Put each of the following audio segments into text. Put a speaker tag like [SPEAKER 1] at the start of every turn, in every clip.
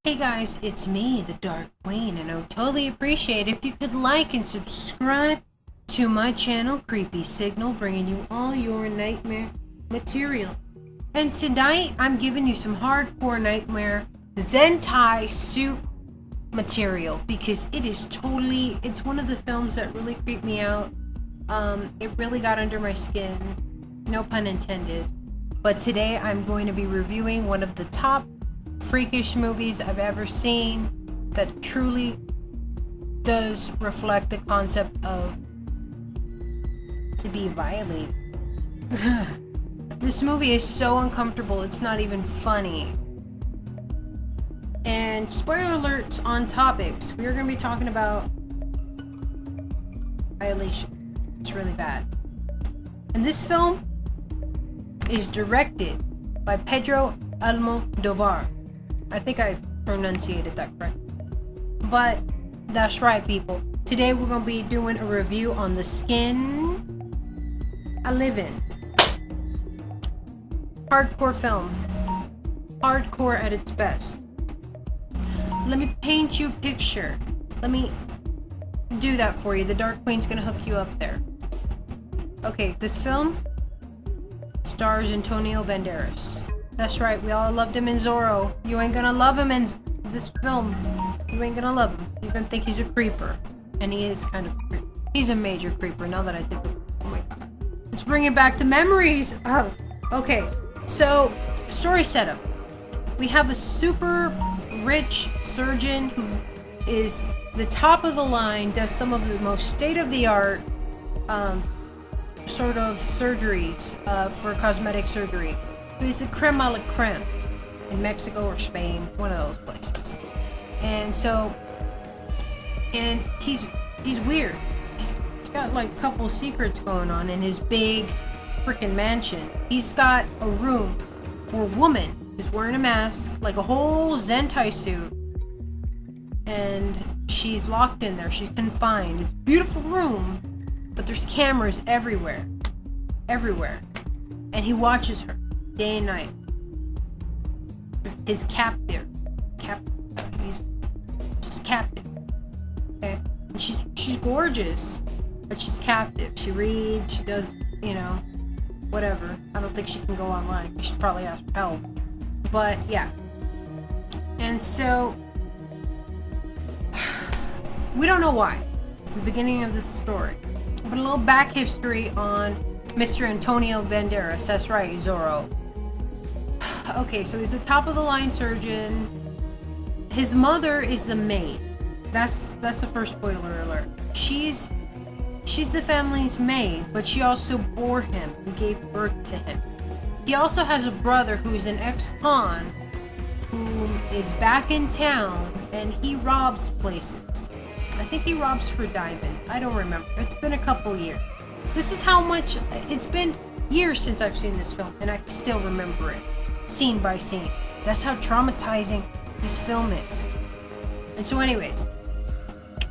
[SPEAKER 1] Hey guys, it's me, the Dark Queen, and I would totally appreciate if you could like and subscribe to my channel, Creepy Signal, bringing you all your nightmare material. And tonight, I'm giving you some hardcore nightmare Zentai suit material because it's one of the films that really creeped me out. It really got under my skin, no pun intended. But today, I'm going to be reviewing one of the top freakish movies I've ever seen that truly does reflect the concept of to be violated. This movie is so uncomfortable, it's not even funny. And spoiler alerts on topics. We're going to be talking about violation. It's really bad. And this film is directed by Pedro Almodovar. I think I pronunciated that correct. But that's right, people. Today we're going to be doing a review on The Skin I Live In. Hardcore film. Hardcore at its best. Let me paint you a picture. Let me do that for you. The Dark Queen's going to hook you up there. Okay, this film stars Antonio Banderas. That's right, we all loved him in Zorro. You ain't gonna love him in this film. You ain't gonna love him. You're gonna think he's a creeper. And he is kind of a creeper. He's a major creeper now that I think of it. Oh my god. Let's bring it back to memories. Oh, okay. So, story setup. We have a super rich surgeon who is the top of the line, does some of the most state-of-the-art sort of surgeries for cosmetic surgery. He's a creme a la creme in Mexico or Spain, one of those places. And so, and he's weird. He's got like a couple secrets going on in his big freaking mansion. He's got a room where a woman is wearing a mask, like a whole Zentai suit, and she's locked in there. She's confined. It's a beautiful room, but there's cameras everywhere. And he watches her day and night. His captive. She's captive. Okay? And she's gorgeous, but she's captive. She reads, she does, whatever. I don't think she can go online. She should probably ask for help. But yeah. And so we don't know why. The beginning of this story. But a little back history on Mr. Antonio Banderas. That's right, Zorro. Okay, so he's a top-of-the-line surgeon. His mother is the maid. That's the first spoiler alert. She's the family's maid, but she also bore him and gave birth to him. He also has a brother who's an ex-con who is back in town, and he robs places. I think he robs for diamonds. I don't remember. It's been a couple years. This is how much... It's been years since I've seen this film, and I still remember it. Scene by scene. That's how traumatizing this film is. And so anyways.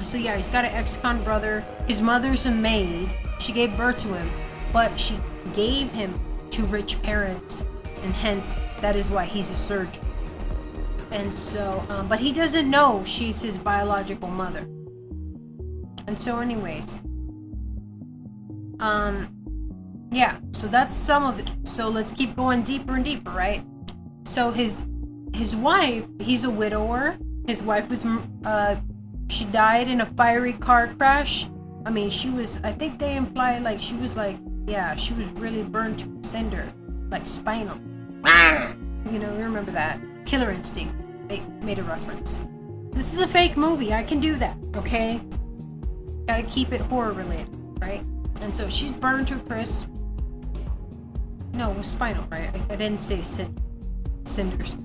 [SPEAKER 1] So yeah, he's got an ex-con brother. His mother's a maid. She gave birth to him. But she gave him to rich parents. And hence, that is why he's a surgeon. And so, but he doesn't know she's his biological mother. And so anyways. Yeah, so that's some of it. So let's keep going deeper and deeper, right? So his wife, he's a widower. His wife was, she died in a fiery car crash. I mean, I think they imply like she was really burned to a cinder, like Spinal. You remember that. Killer Instinct. They made a reference. This is a fake movie. I can do that, okay? Gotta keep it horror related, right? And so she's burned to a crisp. No, it was Spinal, right? I didn't say cinders.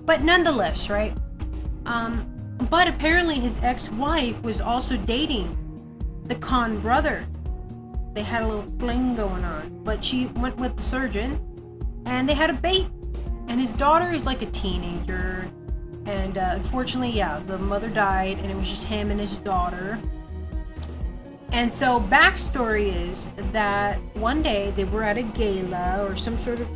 [SPEAKER 1] But nonetheless, right? But apparently his ex-wife was also dating the con brother. They had a little fling going on. But she went with the surgeon, and they had a baby. And his daughter is like a teenager. And unfortunately, yeah, the mother died, and it was just him and his daughter. And so backstory is that one day they were at a gala or some sort of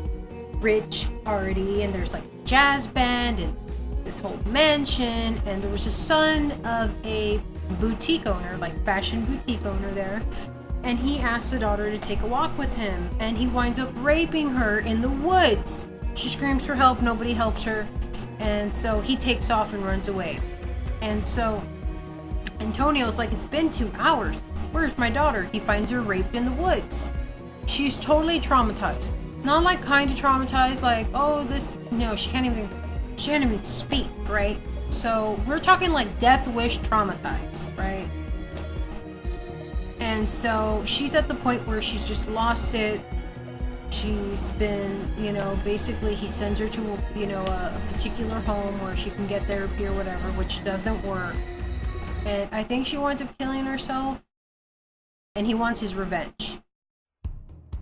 [SPEAKER 1] rich party, and there's like jazz band and this whole mansion, and there was a son of a boutique owner, like fashion boutique owner there, and he asked the daughter to take a walk with him, and he winds up raping her in the woods. She screams for help, nobody helps her, and so he takes off and runs away. And so Antonio's like, it's been 2 hours. Where's my daughter? He finds her raped in the woods. She's totally traumatized. Not like kind of traumatized, like, oh, this, no, she can't even speak, right? So we're talking like death wish traumatized, right? And so she's at the point where she's just lost it. She's been, basically he sends her to, a particular home where she can get therapy or whatever, which doesn't work. And I think she winds up killing herself. And he wants his revenge.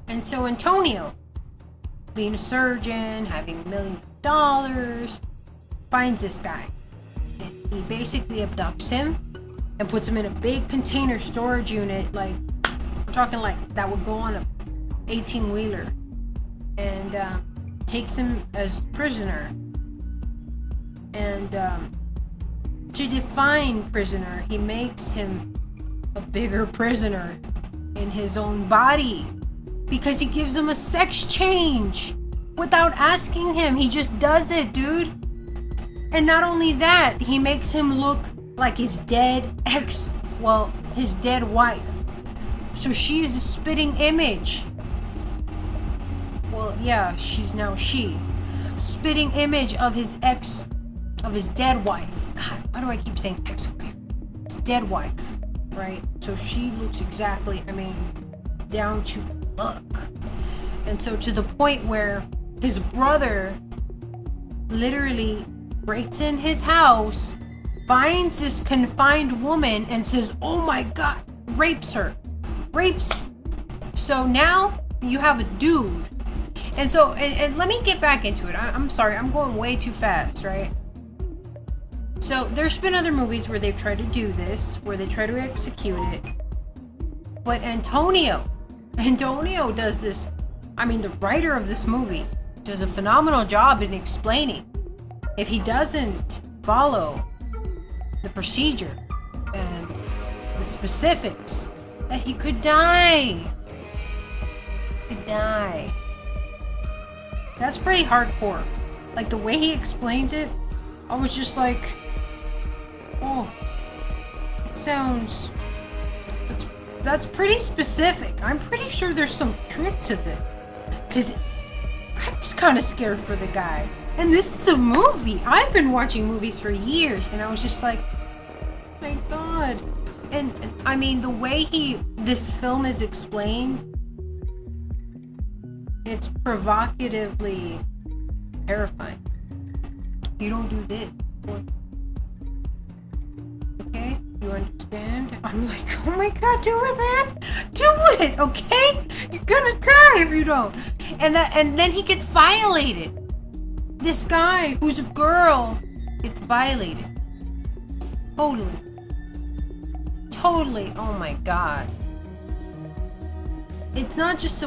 [SPEAKER 1] And so Antonio, being a surgeon, having millions of dollars, finds this guy. And he basically abducts him and puts him in a big container storage unit, like, we're talking like that would go on a 18-wheeler, and takes him as prisoner. And to define prisoner, he makes him a bigger prisoner in his own body, because he gives him a sex change without asking him. He just does it, dude. And not only that, he makes him look like his dead his dead wife. So she is a spitting image. Well, yeah, she's now spitting image of his dead wife. God, why do I keep saying ex-wife? His dead wife, right? So she looks exactly, down to look. And so to the point where his brother literally breaks in his house, finds this confined woman, and says, oh my God, rapes her. So now you have a dude. And so, and let me get back into it. I'm sorry, I'm going way too fast, right? So there's been other movies where they've tried to do this, where they try to execute it. But Antonio does this. The writer of this movie does a phenomenal job in explaining, if he doesn't follow the procedure and the specifics, that he could die. That's pretty hardcore. Like, the way he explains it, I was just like, oh, it sounds, that's pretty specific. I'm pretty sure there's some truth to this, because I was kind of scared for the guy. And this is a movie. I've been watching movies for years, and I was just like, my God. And the way this film is explained, it's provocatively terrifying. You don't do this. Okay? You understand? I'm like, oh my God, do it, man. Do it, okay? You're gonna die if you don't. And then he gets violated. This guy, who's a girl, gets violated. Totally. Oh my God. It's not just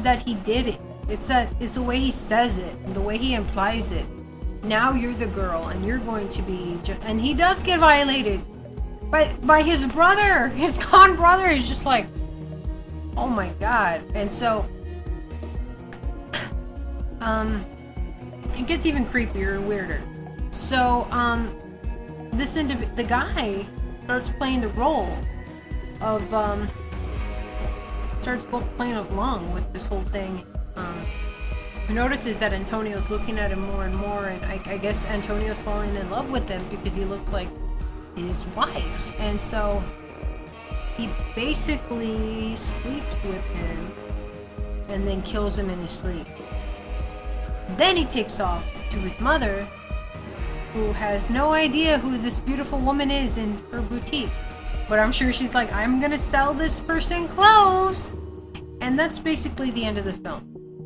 [SPEAKER 1] that he did it. It's the way he says it and the way he implies it. Now you're the girl, and you're going to be. And he does get violated by his brother, his con brother. He's just like, oh my God. And so, it gets even creepier and weirder. So, the guy starts playing the role of starts playing along with this whole thing. Notices that Antonio's looking at him more and more, and I guess Antonio's falling in love with him because he looks like his wife. And so he basically sleeps with him and then kills him in his sleep. Then he takes off to his mother, who has no idea who this beautiful woman is in her boutique. But I'm sure she's like, I'm gonna sell this person clothes. And that's basically the end of the film.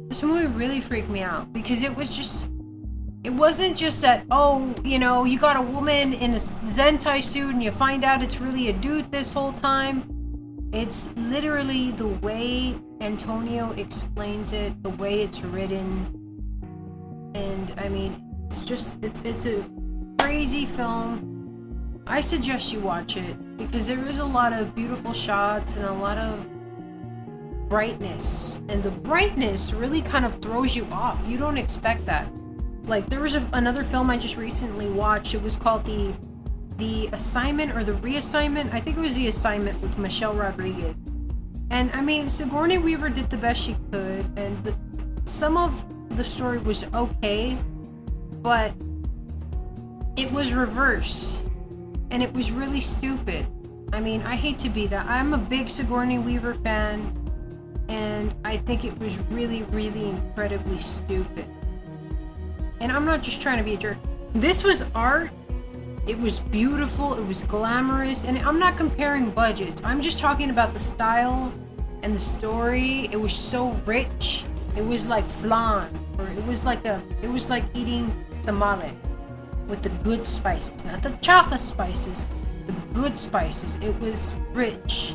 [SPEAKER 1] This movie really freaked me out, because it wasn't just that, oh, you got a woman in a Zentai suit and you find out it's really a dude this whole time. It's literally the way Antonio explains it, the way it's written. And And I mean, it's a crazy film. I suggest you watch it because there is a lot of beautiful shots and a lot of brightness, and the brightness really kind of throws you off. You don't expect that. Like, there was another film I just recently watched. It was called the Assignment or the Reassignment. I think it was The Assignment with Michelle Rodriguez. And I mean, Sigourney Weaver did the best she could, and some of the story was okay, but it was reverse, and it was really stupid. I mean, I hate to be that. I'm a big Sigourney Weaver fan, and I think it was really, really incredibly stupid. And I'm not just trying to be a jerk. This was art. It was beautiful. It was glamorous. And I'm not comparing budgets. I'm just talking about the style and the story. It was so rich. It was like flan, or it was like eating tamale with the good spices, not the chafa spices, the good spices. It was rich,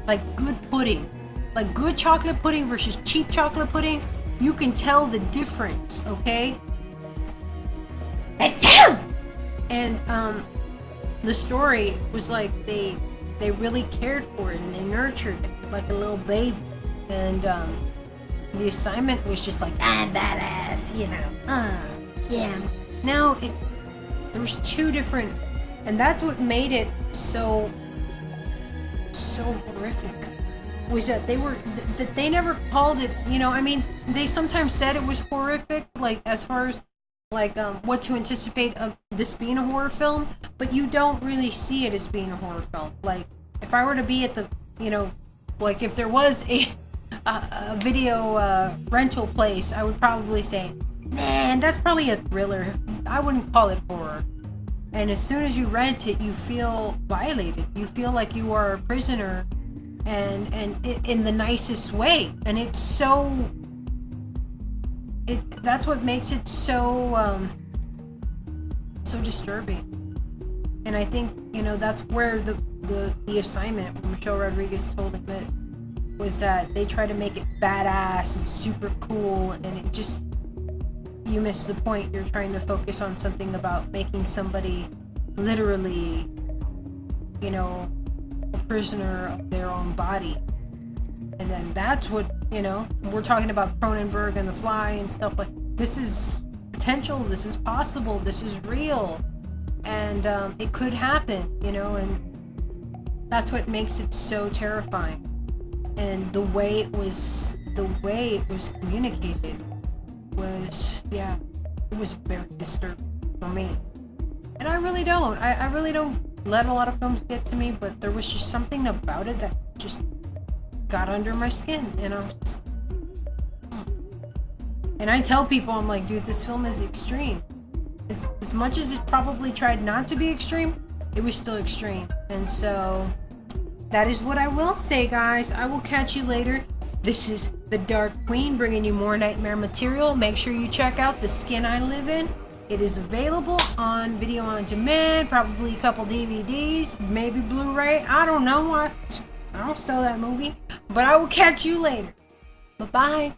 [SPEAKER 1] like good pudding, like good chocolate pudding versus cheap chocolate pudding. You can tell the difference, okay? And the story was like they really cared for it and they nurtured it like a little baby. And the assignment was just like, I'm badass, you know. Yeah. Now there was two different, and that's what made it so horrific. Was that they never called it, you know. I mean, they sometimes said it was horrific, like as far as like what to anticipate of this being a horror film, but you don't really see it as being a horror film. Like, if I were to be at the, you know, like if there was a video rental place, I would probably say, man, that's probably a thriller. I wouldn't call it horror. And as soon as you rent it, you feel violated. You feel like you are a prisoner, and in the nicest way. And it's so. That's what makes it so disturbing. And I think, you know, that's where the assignment, when Michelle Rodriguez told him this, was that they try to make it badass and super cool, and it just, you miss the point. You're trying to focus on something about making somebody literally, you know, a prisoner of their own body. And then that's what, you know, we're talking about Cronenberg and The Fly and stuff like this. Is potential, this is possible, this is real, and it could happen, you know. And that's what makes it so terrifying. And the way it was communicated was, yeah, it was very disturbing for me. And I really don't let a lot of films get to me, but there was just something about it that just got under my skin, you know. And I tell people, I'm like, dude, this film is extreme. It's, as much as it probably tried not to be extreme, it was still extreme. And so that is what I will say, guys. I will catch you later. This is the Dark Queen bringing you more nightmare material. Make sure you check out The Skin I Live In. It is available on video on demand, probably a couple DVDs, maybe Blu-ray. I don't know. I don't sell that movie. But I will catch you later. Bye-bye.